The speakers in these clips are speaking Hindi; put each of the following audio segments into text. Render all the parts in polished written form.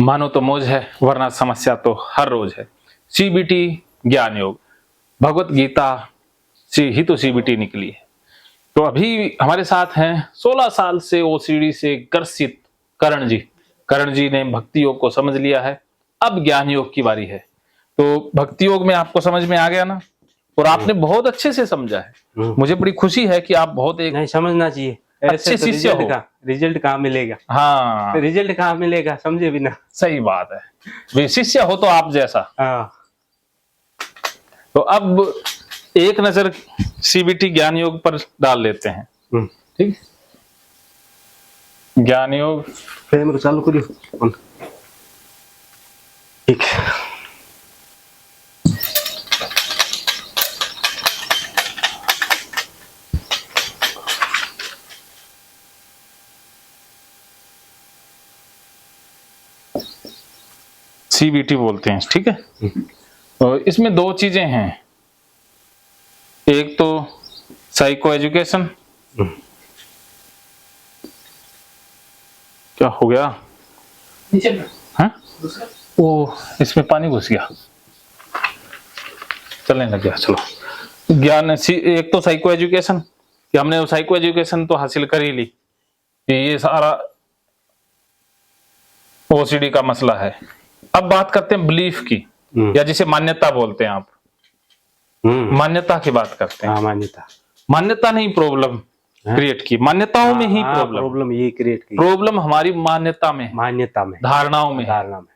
मानो तो मौज है वरना समस्या तो हर रोज है। सीबीटी ज्ञान योग, भगवत गीता से ही तो सीबीटी निकली है। तो अभी हमारे साथ हैं 16 साल से ओसीडी से ग्रसित करण जी। करण जी ने भक्ति योग को समझ लिया है, अब ज्ञान योग की बारी है। तो भक्ति योग में आपको समझ में आ गया ना, और आपने बहुत अच्छे से समझा है। मुझे बड़ी खुशी है कि आप बहुत एक नहीं समझना चाहिए, अच्छे शिष्य हो। रिजल्ट कहाँ मिलेगा? हाँ, रिजल्ट कहाँ मिलेगा समझे बिना? सही बात है, वे शिष्य हो तो आप जैसा। हाँ। तो अब एक नजर सीबीटी ज्ञान योग पर डाल लेते हैं। ठीक, ज्ञान योग फिर चालू करियो। ठीक है। सीबीटी बोलते हैं, ठीक है। तो इसमें दो चीजें हैं, एक तो साइको एजुकेशन। क्या हो गया? हाँ? वो इसमें पानी घुस गया, चलने लग गया। चलो, ज्ञान एक तो साइको एजुकेशन, कि हमने साइको एजुकेशन तो हासिल कर ही ली कि ये सारा ओसीडी का मसला है। अब बात करते हैं बिलीफ की, या जिसे मान्यता बोलते हैं आप। मान्यता की बात करते हैं। मान्यता नहीं प्रॉब्लम क्रिएट की, मान्यताओं में ही प्रॉब्लम ये क्रिएट की। प्रॉब्लम हमारी मान्यता में, धारणाओं में,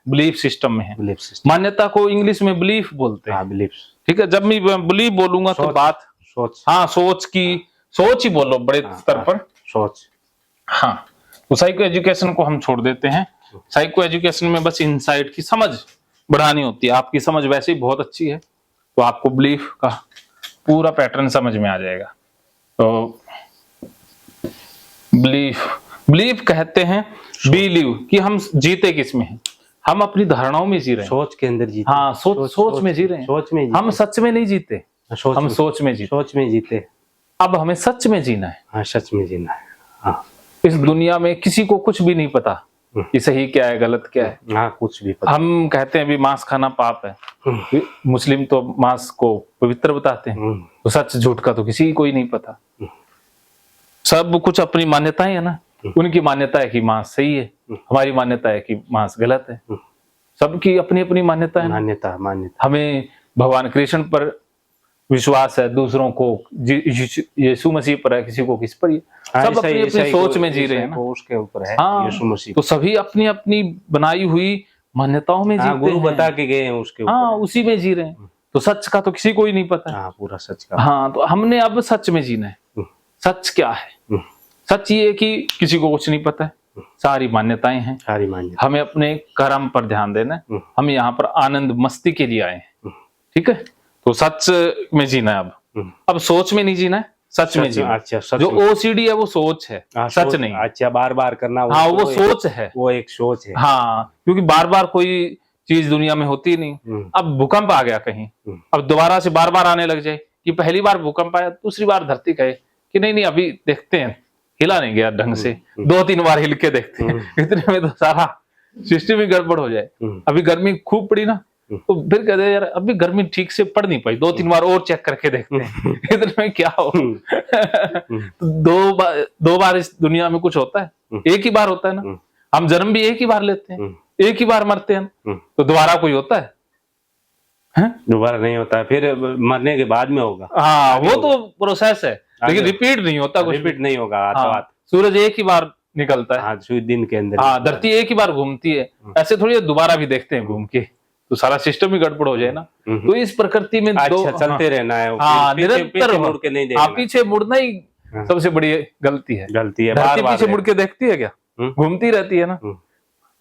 बिलीफ सिस्टम में है। मान्यता को इंग्लिश में बिलीफ बोलते हैं। बिलीफ, ठीक है। जब मैं बिलीफ बोलूंगा तो बात सोच की, सोच ही बोलो बड़े स्तर पर, सोच। हाँ, तो साइको एजुकेशन को हम छोड़ देते हैं। साइको एजुकेशन में बस इनसाइट की समझ बढ़ानी होती है। आपकी समझ वैसे ही बहुत अच्छी है, तो आपको बिलीफ का पूरा पैटर्न समझ में आ जाएगा। तो बिलीफ कहते हैं बिलीव, कि हम जीते किस में हैं? हम अपनी धारणाओं में जी रहे हैं, सोच के अंदर जीते। हाँ, सोच में जी रहे हैं। सोच में हम सच में नहीं जीते, हम सोच में जीते। अब हमें सच में जीना है। हाँ, सच में जीना है। हाँ, इस दुनिया में किसी को कुछ भी नहीं पता कि सही क्या है गलत क्या है। हाँ, कुछ भी पता। हम कहते हैं भी मांस खाना पाप है, मुस्लिम तो मांस को पवित्र बताते हैं, तो सच झूठ का तो किसी को ही नहीं पता। सब कुछ अपनी मान्यताएं है ना। उनकी मान्यता है कि मांस सही है, हमारी मान्यता है कि मांस गलत है। सबकी अपनी अपनी मान्यता है। मान्यता हमें भगवान कृष्ण पर विश्वास है, दूसरों को यीशु मसीह पर है, किसी को किस पर है। सब अपनी अपनी सोच में जी रहे हैं ना, उसके ऊपर है यीशु मसीह। तो सभी अपनी अपनी बनाई हुई मान्यताओं में जीते हैं, गुरु बता के गए हैं उसके ऊपर। हाँ, उसी में जी रहे हैं। तो सच का तो किसी को ही नहीं पता। हाँ, पूरा सच का। हाँ, तो हमने अब सच में जीना है। सच क्या है? सच ये है कि किसी को कुछ नहीं पता है, सारी मान्यताएं हैं। हमें अपने कर्म पर ध्यान देना है। हम यहाँ पर आनंद मस्ती के लिए आए हैं, ठीक है। तो सच में जीना है। अब सोच में नहीं जीना है, सच में जीना। अच्छा, जो ओसीडी है वो सोच है, सच नहीं। अच्छा, बार बार करना। हाँ, वो सोच है, वो एक सोच है। हाँ, क्योंकि बार बार कोई चीज दुनिया में होती नहीं। अब भूकंप आ गया कहीं, अब दोबारा से बार बार आने लग जाए कि पहली बार भूकंप आया, दूसरी बार धरती कहे कि नहीं अभी देखते हैं, हिला नहीं गया ढंग से, 2-3 बार हिल के देखते हैं। इतने में तो सारा सिस्टम ही गड़बड़ हो जाए। अभी गर्मी खूब पड़ी ना, तो फिर कहते हैं यार अभी गर्मी ठीक से पड़ नहीं पाई, 2-3 बार और चेक करके देखते हैं। इतने में क्या हो। तो दो बार इस दुनिया में कुछ होता है, एक ही बार होता है ना। हम जन्म भी एक ही बार लेते हैं, एक ही बार मरते हैं, तो दोबारा कोई होता है? दोबारा नहीं होता है, फिर मरने के बाद में होगा। हाँ, वो तो प्रोसेस है, लेकिन रिपीट नहीं होता, कुछ रिपीट नहीं होगा। हाँ, सूरज एक ही बार निकलता है। हाँ, दिन के अंदर। हाँ, धरती एक ही बार घूमती है, ऐसे थोड़ी दोबारा भी देखते हैं घूम के, तो सारा सिस्टम ही गड़बड़ हो जाए ना। तो इस प्रकृति में चलते रहना है। हाँ, निरंतर मुड़ के नहीं देखना। पीछे मुड़ना ही सबसे बड़ी गलती है। धरती पीछे मुड़ के देखती है क्या? घूमती रहती है ना।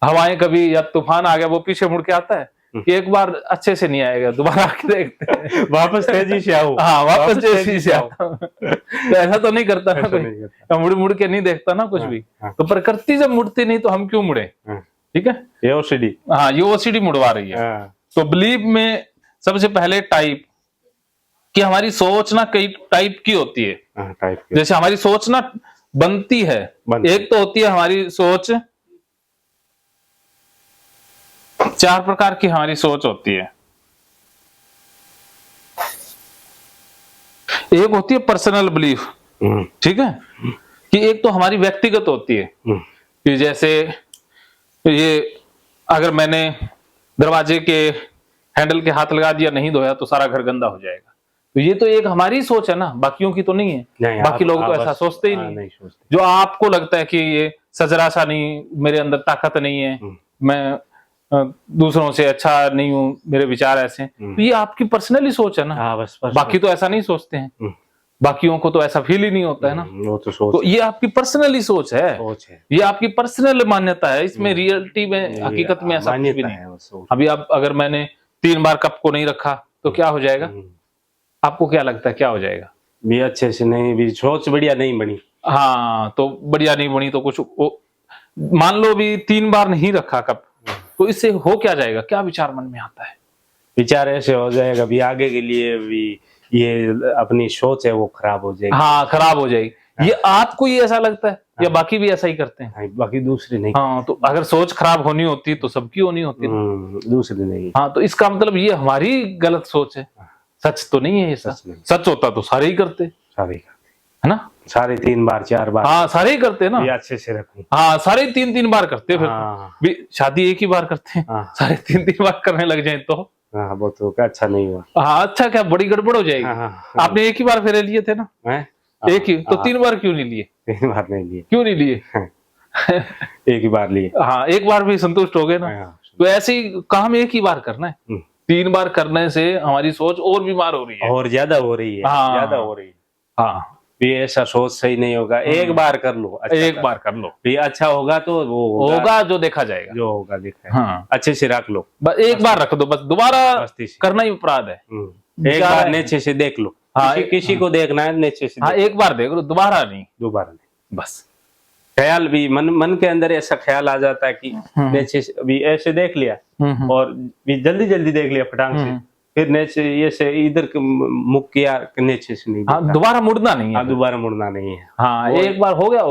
हवाएं कभी, या तूफान आ गया, वो पीछे मुड़ के आता है कि एक बार अच्छे से नहीं आएगा, दोबारा आके देखते हैं। वापस तेजी से आओ। हाँ, वापस तेजी से आओ। तो ऐसा तो नहीं करता ना कोई, मुड़ मुड़ के नहीं देखता ना कुछ भी। तो प्रकृति जब मुड़ती नहीं तो हम क्यों मुड़े? ठीक है, ये ओसीडी। हाँ, ये ओसीडी मुड़वा रही है। तो बिलीव में सबसे पहले टाइप, कि हमारी सोच ना कई टाइप की होती है। जैसे हमारी सोच ना बनती है, एक तो होती है हमारी सोच चार प्रकार की हमारी सोच होती है। एक होती है पर्सनल बिलीफ, ठीक है, कि एक तो हमारी व्यक्तिगत होती है कि जैसे ये अगर मैंने दरवाजे के हैंडल के हाथ लगा दिया, नहीं धोया तो सारा घर गंदा हो जाएगा। तो ये तो एक हमारी सोच है ना, बाकियों की तो नहीं है। नहीं, बाकी लोग तो ऐसा सोचते ही नहीं। जो आपको लगता है कि ये सजरा सा नहीं, मेरे अंदर ताकत नहीं है, मैं दूसरों से अच्छा नहीं हूँ, मेरे विचार ऐसे हैं, तो ये आपकी पर्सनली सोच है ना। बस बाकी तो ऐसा नहीं सोचते हैं, बाकियों को तो ऐसा फील ही नहीं होता है ना। वो तो सोच तो ये आपकी पर्सनली सोच है, ये आपकी पर्सनल मान्यता है। इसमें रियलिटी में, हकीकत में ऐसा कुछ भी नहीं है। अभी आप अगर मैंने 3 बार कप को नहीं रखा तो क्या हो जाएगा? आपको क्या लगता है क्या हो जाएगा? भी अच्छे से नहीं, भी सोच बढ़िया नहीं बनी। हाँ, तो बढ़िया नहीं बनी तो कुछ मान लो भी 3 बार नहीं रखा कप, तो इससे हो क्या जाएगा? क्या विचार मन में आता है? विचार ऐसे हो जाएगा भी आगे के लिए भी ये अपनी सोच है वो खराब हो जाएगी। हाँ, खराब हो जाएगी। ये आपको ही ऐसा लगता है या बाकी भी ऐसा ही करते हैं? बाकी दूसरे नहीं। हाँ, तो अगर सोच खराब होनी होती तो सबकी होनी होती, दूसरे नहीं। हाँ, तो इसका मतलब ये हमारी गलत सोच है, सच तो नहीं है ये। सच होता तो सारे ही करते, है ना? सारे 3 बार 4 बार, हाँ, सारे ही करते ना, अच्छे से रखूं। हाँ, सारे 3-3 बार करते फिर। भी शादी एक ही बार करते हैं, सारे 3-3 बार करने लग जाए तो वो तो अच्छा नहीं हुआ। हाँ, अच्छा क्या बड़ी गड़बड़ हो जाएगी। आपने एक ही बार फेरे लिए थे ना? एक ही तो 3 बार क्यों नहीं लिए? 3 बार नहीं लिए। क्यों नहीं लिए? एक ही बार लिए। हाँ, एक बार भी संतुष्ट हो गए ना। तो ऐसे ही काम एक ही बार करना है। 3 बार करने से हमारी सोच और बीमार हो रही है, और ज्यादा हो रही है। हाँ, ज्यादा हो रही है। हाँ, ये ऐसा सोच सही नहीं होगा। एक बार कर लो, अच्छा एक बार कर लो, ये अच्छा होगा तो वो होगा जो देखा जाएगा, जो होगा देखा। हाँ, अच्छे से रख लो, बस एक बार रख दो, बस दोबारा करना ही अपराध है। एक बार नीचे से देख लो। हाँ, किसी को देखना है नीचे से। हाँ, एक बार देख लो, दोबारा नहीं। बस ख्याल भी मन के अंदर ऐसा ख्याल आ जाता है कि नीचे से अभी ऐसे देख लिया और भी जल्दी देख लिया फटाक से, फिर नीचे ये से इधर मुख किया, नीचे से नहीं। हाँ, दोबारा मुड़ना नहीं है। दोबारा मुड़ना नहीं है। हाँ, एक बार हो गया,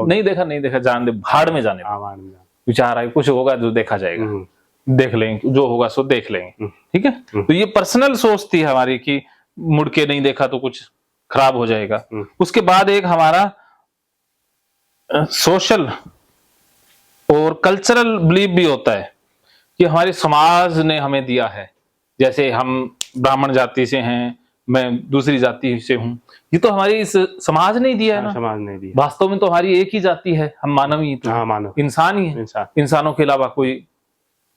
नहीं देखा जान दे, भाड़ में जाने विचार आए, कुछ होगा जो देखा जाएगा, देख लेंगे, जो होगा सो देख लेंगे, ठीक है। तो ये पर्सनल सोच थी हमारी कि मुड़ के नहीं देखा तो कुछ खराब हो जाएगा। उसके बाद एक हमारा सोशल और कल्चरल बिलीफ भी होता है कि हमारे समाज ने हमें दिया है। जैसे हम ब्राह्मण जाति से हैं, मैं दूसरी जाति से हूँ, ये तो हमारी इस समाज ने दिया है ना। समाज ने दिया। वास्तव में तो हमारी एक ही जाति है, हम मानव ही तो, मानव इंसान ही है। इंसानों के अलावा कोई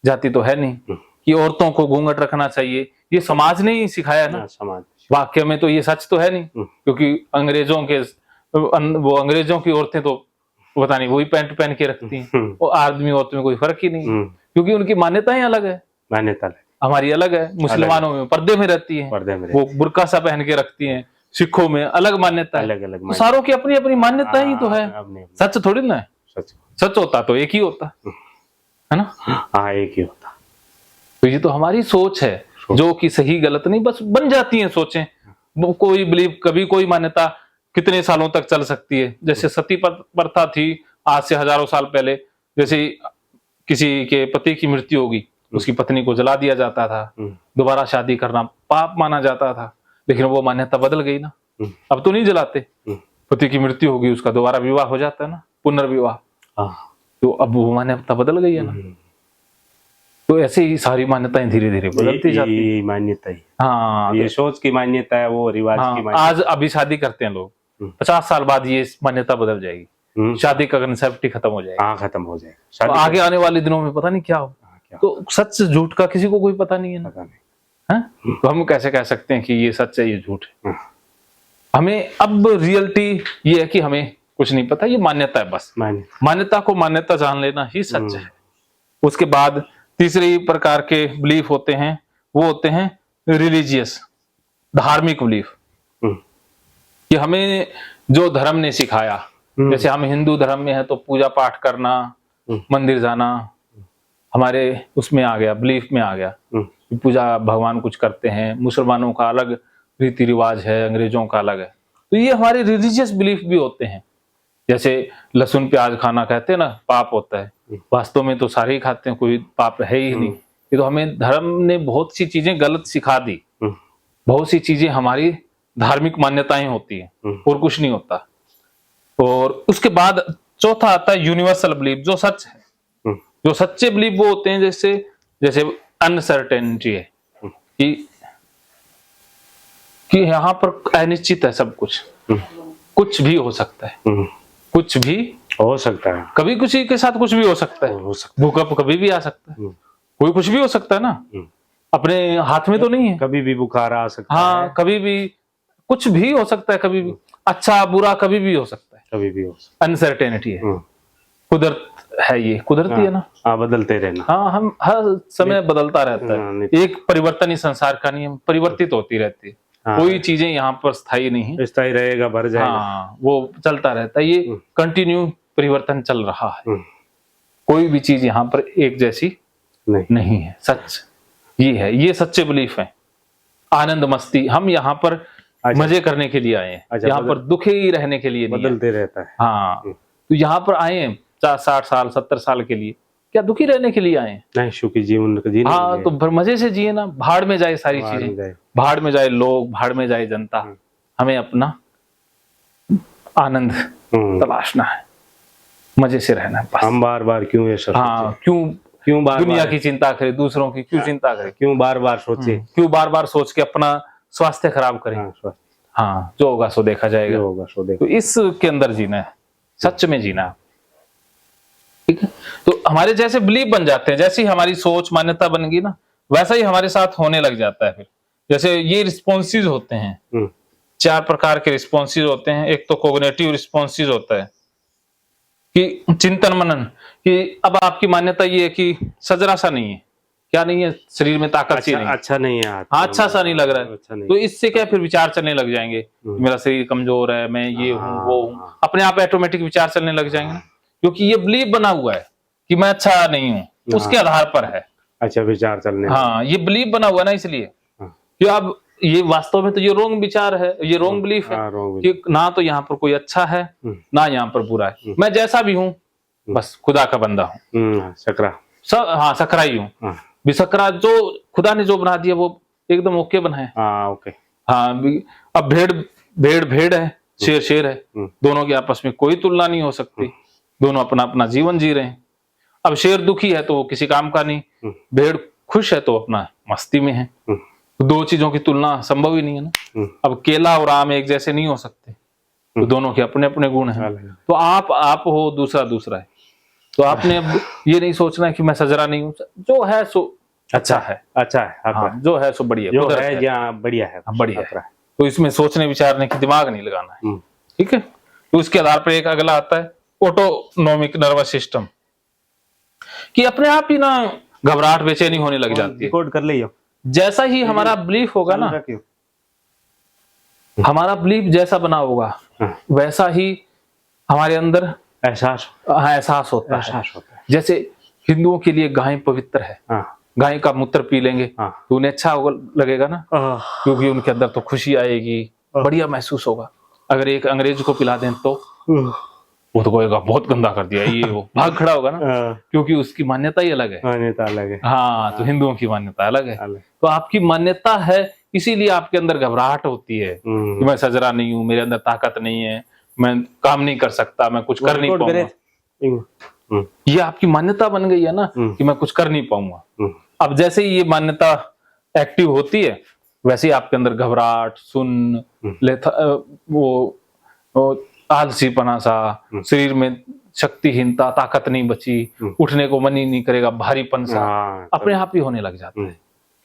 जाति तो है नहीं। कि औरतों को घूंघट रखना चाहिए, ये समाज ने ही सिखाया ना। समाज वाक्य में तो ये सच तो है नहीं, क्योंकि अंग्रेजों की औरतें तो पता नहीं वही पैंट पहन के रखती हैं, और आदमी औरतों में कोई फर्क ही नहीं है, क्योंकि उनकी मान्यताएं अलग है, हमारी अलग है। मुसलमानों में पर्दे में रहती है, वो बुर्का सा पहन के रखती हैं। सिखों में अलग मान्यता है, तो सारों की अपनी अपनी मान्यता ही तो है। सच थोड़ी ना है, सच होता तो एक ही होता है ना। हाँ, एक ही होता। तो ये तो हमारी सोच है, जो कि सही गलत नहीं, बस बन जाती है सोचें। कोई बिलीव, कभी कोई मान्यता कितने सालों तक चल सकती है। जैसे सती प्रथा थी आज से हजारों साल पहले, जैसे किसी के पति की मृत्यु होगी, उसकी पत्नी को जला दिया जाता था, दोबारा शादी करना पाप माना जाता था। लेकिन वो मान्यता बदल गई ना, अब तो नहीं जलाते। पति की मृत्यु होगी, उसका दोबारा विवाह हो जाता है ना, पुनर्विवाह। तो अब वो मान्यता बदल गई है ना। तो ऐसे ही सारी मान्यताएं धीरे धीरे बदलती जाती है। मान्यता ही, हाँ, ये सोच की मान्यता है, वो रिवाज की मान्यता। आज अभी शादी करते हैं लोग, 50 साल बाद ये मान्यता बदल जाएगी, शादी का कंसेप्ट ही खत्म हो जाएगा। हाँ, खत्म हो जाएगा। तो आगे आने वाले दिनों में पता नहीं क्या हो। तो सच झूठ का किसी को कोई पता नहीं है ना, तो हम कैसे कह सकते हैं कि ये सच है ये झूठ है। हमें अब रियलिटी ये है कि हमें कुछ नहीं पता, ये मान्यता है बस। मान्यता को मान्यता जान लेना ही सच है। उसके बाद तीसरे प्रकार के बिलीफ होते हैं, वो होते हैं रिलीजियस, धार्मिक बिलीफ, कि हमें जो धर्म ने सिखाया। जैसे हम हिंदू धर्म में है तो पूजा पाठ करना, मंदिर जाना हमारे उसमें आ गया, बिलीफ में आ गया कि पूजा भगवान कुछ करते हैं। मुसलमानों का अलग रीति रिवाज है, अंग्रेजों का अलग है। तो ये हमारे रिलीजियस बिलीफ भी होते हैं। जैसे लहसुन प्याज खाना कहते हैं ना, पाप होता है, वास्तव में तो सारे ही खाते हैं, कोई पाप है ही नहीं। ये तो हमें धर्म ने बहुत सी चीजें गलत सिखा दी, बहुत सी चीजें हमारी धार्मिक मान्यताएं होती हैं और कुछ नहीं होता। और उसके बाद चौथा आता है यूनिवर्सल बिलीफ, जो सच है, जो सच्चे बिलीफ वो होते हैं जैसे जैसे अनसर्टेनिटी है कि यहाँ पर अनिश्चित है सब कुछ, कुछ भी हो सकता है, कुछ भी हो सकता है, कभी किसी के साथ कुछ भी हो सकता है, भूकंप कभी भी आ सकता है, कोई कुछ भी हो सकता है ना, अपने हाथ में तो नहीं है, कभी भी बुखार आ सकता है, हाँ कभी भी कुछ भी हो सकता है, कभी भी अच्छा बुरा कभी भी हो सकता है, कभी भी हो सकता है। अनसर्टेनिटी है, कुदरत है, ये कुदरती है ना, हाँ बदलते रहना, हाँ हम हर समय बदलता रहता है, एक परिवर्तन ही संसार का नियम, परिवर्तित होती रहती है, कोई चीजें यहाँ पर स्थायी नहीं है, स्थायी रहेगा, भर जाएगा, हाँ वो चलता रहता है, ये कंटिन्यू परिवर्तन चल रहा है, कोई भी चीज यहाँ पर एक जैसी नहीं है, सच ये है, ये सच्चे बिलीफ है। आनंद मस्ती, हम यहाँ पर मजे करने के लिए आए हैं, यहाँ पर दुखी ही रहने के लिए नहीं, बदलते रहता है, हाँ तो यहाँ पर आए हैं 60 साल 70 साल के लिए, क्या दुखी रहने के लिए आए हैं? नहीं, सुखी जीवन जीने, हाँ तो फिर मजे से जिए ना, भाड़ में जाए सारी चीजें, भाड़ में जाए लोग, भाड़ में जाए जनता, हमें अपना आनंद तलाशना है, मजे से रहना है, हम बार बार क्यों ये सोचें, हाँ क्यों बार दुनिया की चिंता करें, दूसरों की क्यों चिंता करें, क्यों बार बार सोचे, क्यों बार बार सोच के अपना स्वास्थ्य खराब करें, हाँ जो होगा सो देखा जाएगा, जो होगा सो देखा, तो इसके अंदर जीना है, सच में जीना है, ठीक है। तो हमारे जैसे बिलीव बन जाते हैं, जैसी हमारी सोच मान्यता बन गई ना, वैसा ही हमारे साथ होने लग जाता है। फिर जैसे ये रिस्पॉन्सेज होते हैं, 4 प्रकार के रिस्पॉन्सेज होते हैं। एक तो कोग्निटिव रिस्पॉन्सेज होता है कि चिंतन मनन, कि अब आपकी मान्यता ये है कि सजरा सा नहीं है, क्या नहीं है, शरीर में ताकत सी नहीं, अच्छा नहीं है, हाँ अच्छा सा नहीं लग रहा है, तो इससे क्या फिर विचार चलने लग जाएंगे, मेरा शरीर कमजोर है, मैं ये हूँ वो हूँ, अपने आप ऑटोमेटिक विचार चलने लग जाएंगे ना, क्योंकि ये बिलीव बना हुआ है कि मैं अच्छा नहीं हूँ, उसके आधार पर है, अच्छा विचार चलने, हाँ ये बिलीव बना हुआ है ना, इसलिए कि अब ये वास्तव में तो ये रोंग विचार है, ये रोंग बिलीफ है कि ना तो यहाँ पर कोई अच्छा है ना यहाँ पर बुरा है, मैं जैसा भी हूँ बस खुदा का बंदा हूँ, सकरा, हाँ सकरा ही हूँ, सकरा जो खुदा ने जो बना दिया वो एकदम ओके बना है, ओके, हाँ अब भेड़ है, शेर है, दोनों की आपस में कोई तुलना नहीं हो सकती, दोनों अपना अपना जीवन जी रहे हैं। अब शेर दुखी है तो वो किसी काम का नहीं, भेड़ खुश है तो अपना मस्ती में है, तो दो चीजों की तुलना संभव ही नहीं है ना। अब केला और आम एक जैसे नहीं हो सकते, तो दोनों के अपने अपने गुण हैं, तो आप हो, दूसरा है, तो आपने अब ये नहीं सोचना है कि मैं सजरा नहीं हूँ, जो है सो अच्छा है, हाँ, जो है सो बढ़िया, जो है जहाँ बढ़िया है, बढ़िया है, तो इसमें सोचने विचारने की दिमाग नहीं लगाना है, ठीक है। तो उसके आधार पर एक अगला आता है ऑटोनोमिक नर्वस सिस्टम, कि अपने आप ही ना घबराहट बेचैनी होने लग जाती है, रिकॉर्ड कर लियो, जैसा ही हमारा बिलीफ होगा ना, हमारा बिलीफ जैसा बना होगा वैसा ही हमारे अंदर एहसास होता है। जैसे हिंदुओं के लिए गाय पवित्र है, गाय का मूत्र पी लेंगे तो उन्हें अच्छा लगेगा ना, क्योंकि उनके अंदर तो खुशी आएगी, बढ़िया महसूस होगा। अगर एक अंग्रेज को पिला दें तो वो तो कहेगा बहुत गंदा कर दिया ये, वो भाग खड़ा होगा ना, क्योंकि उसकी मान्यता ही अलग है, हाँ तो हिंदुओं की मान्यता अलग है, तो आपकी मान्यता है, इसीलिए आपके अंदर घबराहट होती है कि मैं सजरा नहीं हूँ, मेरे अंदर ताकत नहीं है, मैं काम नहीं कर सकता, मैं कुछ कर नहीं पाऊंगा, ये आपकी मान्यता बन गई है ना कि मैं कुछ कर नहीं पाऊंगा। अब जैसे ही ये मान्यता एक्टिव होती है वैसे ही आपके अंदर घबराहट, वो आलसीपना सा, शरीर में शक्तिहीनता, ताकत नहीं बची, उठने को मन ही नहीं करेगा, भारीपन सा अपने आप ही होने लग जाता है,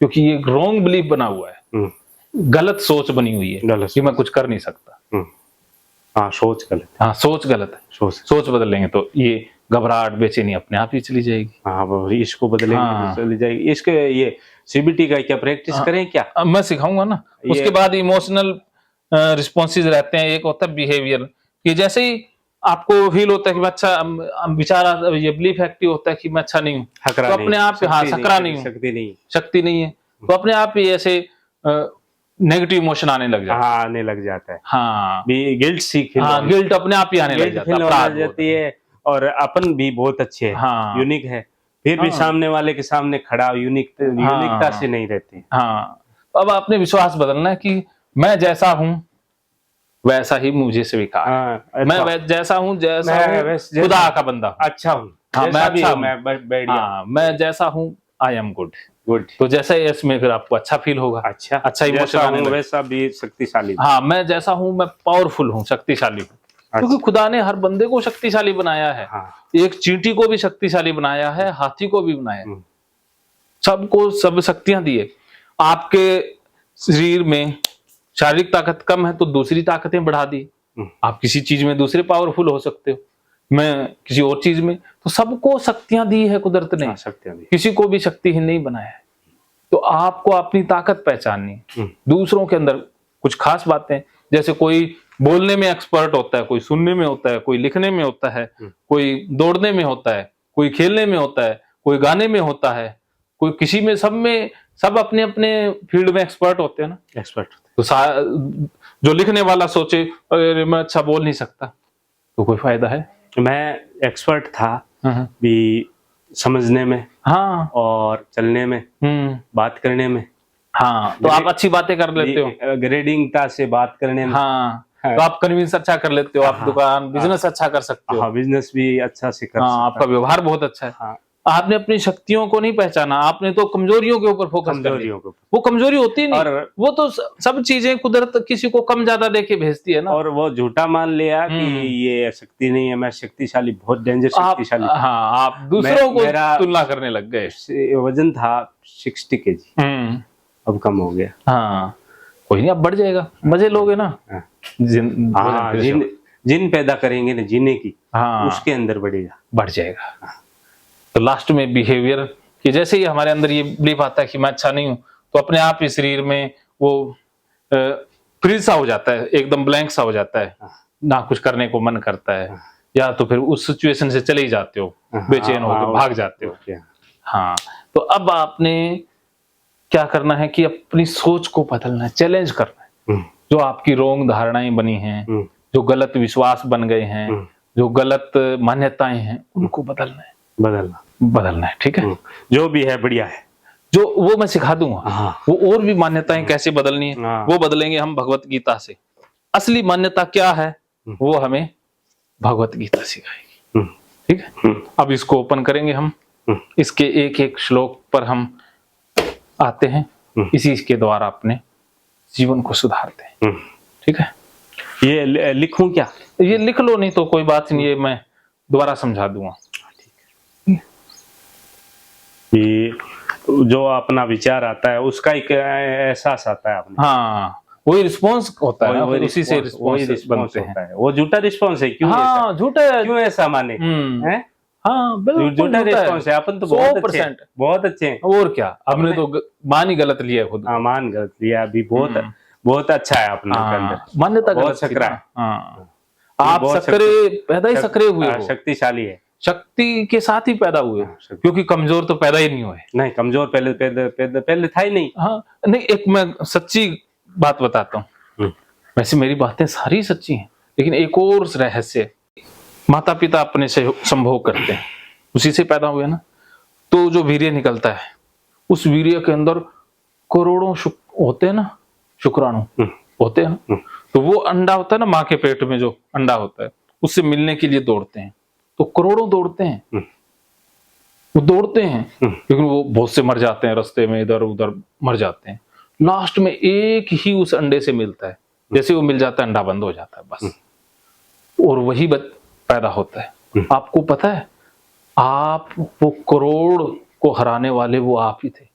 क्योंकि ये रॉन्ग बिलीफ बना हुआ है, गलत सोच बनी हुई है कि मैं कुछ कर नहीं सकता। सोच गलत, सोच गलत है, सोच बदल लेंगे तो ये घबराहट बेचैनी अपने आप ही चली जाएगी, इसको बदलेंगे तो चली जाएगी। इसके ये सीबीटी का क्या प्रैक्टिस करें क्या? मैं सिखाऊंगा ना। उसके बाद इमोशनल रिस्पॉन्सेज रहते हैं, एक होता है बिहेवियर, कि जैसे ही आपको फील होता है कि मैं अच्छा, विचार ये बिलीफ एक्टिव होता है कि मैं अच्छा नहीं हूँ, तो अपने आप सकरा नहीं हूँ, शक्ति नहीं है, तो अपने आप ही ऐसे नेगेटिव इमोशन आने लग जाता है, हाँ गिल्ट सीख, गिल्ट अपने आप ही आने लग जाता है और अपन भी बहुत अच्छे हैं, यूनिक है, फिर भी सामने वाले के सामने खड़ा यूनिकता से नहीं रहते। हाँ, अब आपने विश्वास बदलना है कि मैं जैसा हूँ वैसा ही मुझे स्वीकार। मैं जैसा हूँ खुदा का बंदा हूँ। अच्छा हूँ। हाँ, मैं भी अच्छा मैं बढ़िया। हाँ, मैं जैसा हूँ आई एम गुड। तो जैसा इसमें फिर आपको अच्छा फील होगा। अच्छा इमोशन वैसा भी शक्तिशाली। हाँ, मैं जैसा हूँ मैं पावरफुल हूँ, शक्तिशाली हूँ। क्योंकि खुदा ने हर बंदे को शक्तिशाली बनाया है। एक चींटी को भी शक्तिशाली बनाया है, हाथी को भी बनाया है, सबको सब शक्तियां दी है। आपके शरीर में शारीरिक ताकत कम है तो दूसरी ताकतें बढ़ा दी। आप किसी चीज में दूसरे पावरफुल हो सकते हो, मैं किसी और चीज में, तो सबको शक्तियां दी है कुदरत ने। शक्तियां दी, किसी को भी शक्तिहीन नहीं बनाया है। तो आपको अपनी ताकत पहचाननी है। दूसरों के अंदर कुछ खास बातें, जैसे कोई बोलने में एक्सपर्ट होता है, कोई सुनने में होता है, कोई लिखने में होता है, कोई दौड़ने में होता है, कोई खेलने में होता है, कोई गाने में होता है, कोई किसी में, सब अपने अपने फील्ड में एक्सपर्ट होते हैं ना। एक्सपर्ट तो जो लिखने वाला सोचे अरे मैं अच्छा बोल नहीं सकता, तो कोई फायदा है? मैं एक्सपर्ट था भी समझने में, हाँ, और चलने में, बात करने में। हाँ, तो आप अच्छी बातें कर लेते हो, ग्रेडिंगता से बात करने में। हाँ, तो आप कन्विंस अच्छा कर लेते हो, आप दुकान बिजनेस अच्छा कर सकते हो। हाँ, बिजनेस भी अच्छा से कर सकते हो। आपका व्यवहार बहुत अच्छा है। हाँ, आपने अपनी शक्तियों को नहीं पहचाना, आपने तो कमजोरियों के ऊपर फोकस कर लिया। वो कमजोरी होती नहीं, और वो तो सब चीजें कुदरत किसी को कम ज्यादा देके भेजती है ना। और वो झूठा मान लिया कि ये शक्ति नहीं है, मैं शक्तिशाली, बहुत डेंजर शक्तिशाली। हाँ, आप दूसरों को तुलना करने लग गए। वजन था 60 kg, अब कम हो गया। हाँ, कोई नहीं, अब बढ़ जाएगा, मजे लोगे ना। जिन पैदा करेंगे ना जीने की, उसके अंदर बढ़ जाएगा। तो लास्ट में बिहेवियर कि जैसे ही हमारे अंदर ये बिलीफ आता है कि मैं अच्छा नहीं हूं, तो अपने आप ही शरीर में वो फ्रीज सा हो जाता है, एकदम ब्लैंक सा हो जाता है, ना कुछ करने को मन करता है, या तो फिर उस सिचुएशन से चले ही जाते हो, बेचैन होकर भाग जाते हो। हाँ, तो अब आपने क्या करना है कि अपनी सोच को बदलना है, चैलेंज करना है। जो आपकी रोंग धारणाएं बनी हैं, जो गलत विश्वास बन गए हैं, जो गलत मान्यताएं हैं, उनको बदलना है। बदलना है, ठीक है। जो भी है बढ़िया है, जो वो मैं सिखा दूंगा। वो और भी मान्यताएं कैसे बदलनी है वो बदलेंगे हम भगवत गीता से। असली मान्यता क्या है वो हमें भगवत गीता सिखाएगी, ठीक है। अब इसको ओपन करेंगे हम, इसके एक एक श्लोक पर हम आते हैं, इसी के द्वारा अपने जीवन को सुधारते हैं, ठीक है। ये लिखूं क्या? ये लिख लो, नहीं तो कोई बात नहीं, ये मैं दोबारा समझा दूंगा। कि जो अपना विचार आता है उसका एक एहसास आता है अपने। हाँ, वही रिस्पॉन्स होता है, वही उसी से रिस्पॉन्स बनते हैं। वो झूठा रिस्पॉन्स है, क्यों? हाँ, झूठा है, क्यों ऐसा माने? हैं? हाँ, बिल्कुल झूठा रिस्पॉन्स है। अपन तो बहुत अच्छे हैं। और क्या, हमने तो मान ही गलत लिया खुद। हाँ, मान गलत लिया अभी। बहुत अच्छा है अपने अंदर, मान्यता बहुत सकरा है। आप सकरे पैदा ही सकरे हुए हो, शक्तिशाली है, शक्ति के साथ ही पैदा हुए, क्योंकि कमजोर तो पैदा ही नहीं हुए। नहीं, कमजोर पहले था ही नहीं। हाँ, नहीं, एक मैं सच्ची बात बताता हूँ। वैसे मेरी बातें सारी सच्ची हैं, लेकिन एक और रहस्य, माता पिता अपने से संभोग करते हैं, उसी से पैदा हुए ना, तो जो वीर्य निकलता है, उस वीर्य के अंदर करोड़ों होते हैं ना, शुक्राणु होते हैं ना। तो वो अंडा होता है ना, माँ के पेट में जो अंडा होता है, उससे मिलने के लिए दौड़ते हैं, तो करोड़ों दौड़ते हैं, वो दौड़ते हैं, लेकिन वो बहुत से मर जाते हैं रास्ते में, इधर उधर मर जाते हैं। लास्ट में एक ही उस अंडे से मिलता है, जैसे वो मिल जाता है अंडा बंद हो जाता है बस, और वही पैदा होता है। आपको पता है, आप वो करोड़ को हराने वाले वो आप ही थे,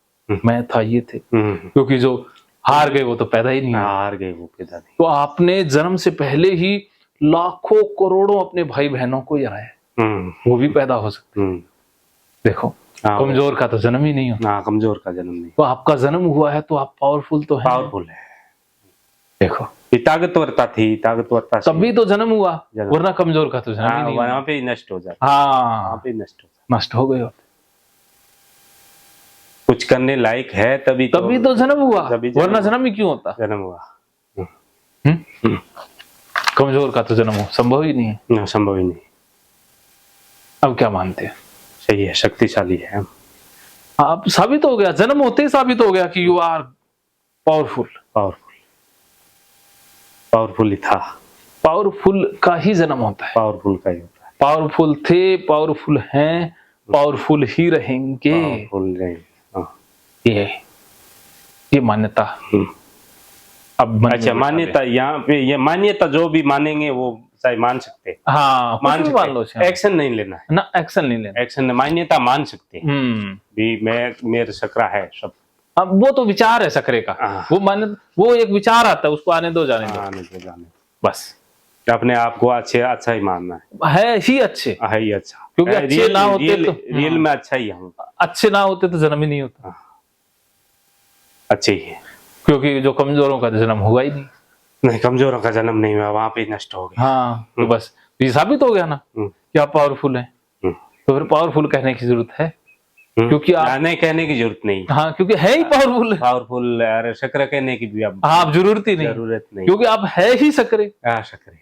मैं था, ये थे, क्योंकि जो हार गए वो तो पैदा ही नहीं, हार गए वो पैदा नहीं। तो आपने जन्म से पहले ही लाखों करोड़ों अपने भाई बहनों को हराया, वो भी पैदा हो सकते हैं। देखो, कमजोर का तो जन्म ही नहीं हो। हाँ, कमजोर का जन्म नहीं। तो आपका जन्म हुआ है तो आप पावरफुल तो है, पावरफुल है। देखो, ताकतवरता तभी तो जन्म हुआ, वरना कमजोर का तो जन्म ही नहीं। वहां पे ही नष्ट हो जाता। हाँ, वहां पे नष्ट हो गए होते। कुछ करने लायक है तभी तो जन्म हुआ, वरना जन्म ही क्यों होता? जन्म हुआ। कमजोर का तो जन्म हो संभव ही नहीं है। संभव ही नहीं। अब क्या मानते हैं? सही है, शक्तिशाली है। आप साबित हो गया, जन्म होते ही साबित हो गया कि यू आर पावरफुल। पावरफुल ही था। पावरफुल का ही जन्म होता है, पावरफुल का ही होता है। पावरफुल थे, पावरफुल हैं, पावरफुल ही रहेंगे। पावरफुल नहीं। हाँ। ये मान्यता अब मन अच्छा, में मान्यता यहाँ पे, ये मान्यता जो भी मानेंगे वो चाहे मान सकते हैं। हाँ, मान कुछ भी मान लो, सकते, एक्शन नहीं लेना है ना, एक्शन नहीं लेना। एक्शन, मान्यता मान सकते हैं भी, मैं मेरे सकरा है सब। अब वो तो विचार है सकरे का, हाँ। वो मान, वो एक विचार आता है, उसको आने दो, जाने दो, आने दो, जाने बस। अपने आप को अच्छा ही मानना है ही अच्छे, है ही अच्छा, क्योंकि अच्छे ना होते तो रियल में अच्छा ही हूँ। अच्छे ना होते तो जन्म ही नहीं होता। अच्छे ही है, क्योंकि जो कमजोरों का जन्म हुआ ही नहीं, कमजोरों का जन्म नहीं हुआ, वहां पे नष्ट हो गया। हाँ, तो बस ये साबित हो गया ना कि आप पावरफुल हैं। तो फिर पावरफुल कहने की जरूरत है, क्योंकि आप नहीं कहने की जरूरत नहीं। हाँ, क्योंकि है ही पावरफुल। पावरफुल यार, शक्र कहने की भी अब आप जरूरत ही नहीं, जरूरत नहीं, क्योंकि आप है ही सकरे। शक्र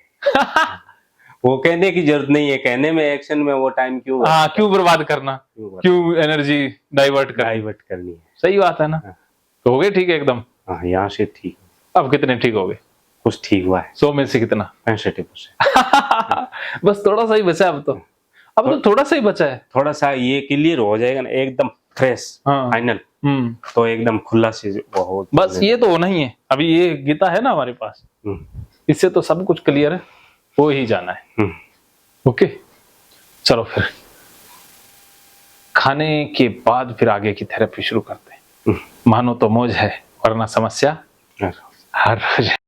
वो कहने की जरूरत नहीं है, कहने में, एक्शन में वो टाइम क्यों, हाँ, क्यों बर्बाद करना, क्यों एनर्जी डाइवर्ट करनी है। सही बात है ना। तो हो गए ठीक है एकदम। हाँ, यहाँ से ठीक। अब कितने ठीक हो गए? कुछ ठीक हुआ है। 100 में से कितना? 65%। बस थोड़ा सा ही बचा अब तो थोड़ा सा ही बचा है। थोड़ा सा ये क्लियर हो जाएगा ना, एकदम फ्रेश फाइनल, तो एकदम खुला से वो बस ये तो होना ही है। अभी ये गीता है ना हमारे पास, इससे तो सब कुछ क्लियर है, वो ही जाना है। ओके, चलो फिर खाने के बाद फिर आगे की थेरेपी शुरू करते हैं। मानो तो मौज है, वरना समस्या हर रोज है।